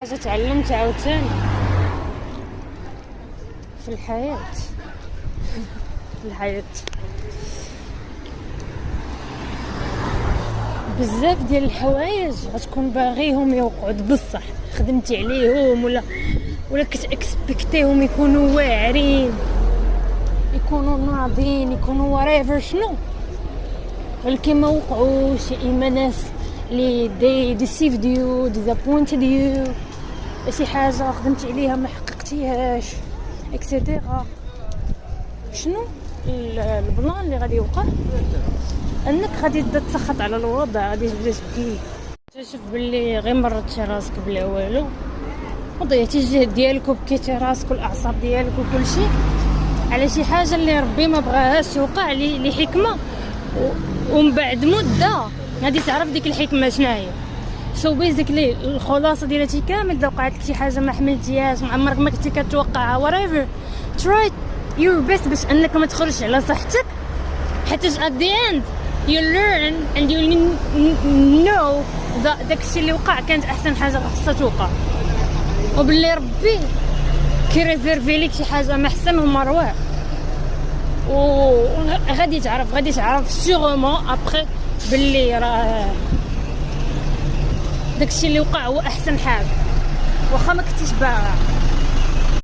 حاجة تعلمت عاوتاني في الحياة بزاف ديال الحوايج غتكون باغيهم يوقعوا بصح خدمتي عليهم ولا كتاكسبكتيهم يكونوا واعرين، يكونوا ناضين، يكونوا whatever شنو، ولكن ما وقعوش. اما ناس اللي deceived you disappointed you، شي حاجه خدمتي عليها ما حققتيهاش اكسيتيرا. شنو البلان اللي غادي يوقع؟ انك غادي تبدا تسخط على الوضع، غادي تبدا تبكي، تشوف باللي غير مرضتي راسك بلا والو وضيعتي الجهد ديالك وبكيتي راسك والاعصاب ديالك وكل شيء على شي حاجه اللي ربي ما بغاهاش توقع لحكمه، ومن بعد مده غادي تعرف ديك الحكمه شناهي. سو بيزيكلي الخلاصه ديالتي كامل اذا وقعت لك شي حاجه ما حملتيهاش، ما عمرك ما كنتي كتوقعها whatever try your best باش انك ما تخرجش على صحتك، حتى at the end you learn and you know داكشي اللي وقع كانت احسن حاجه خاصها توقع، وباللي ربي كيريزيرفي لك شي حاجه ما احسن ومروع، وغادي تعرف سيغمون ابري باللي راه داكشي اللي وقع هو احسن حاجه واخا ما كنتيش باغا.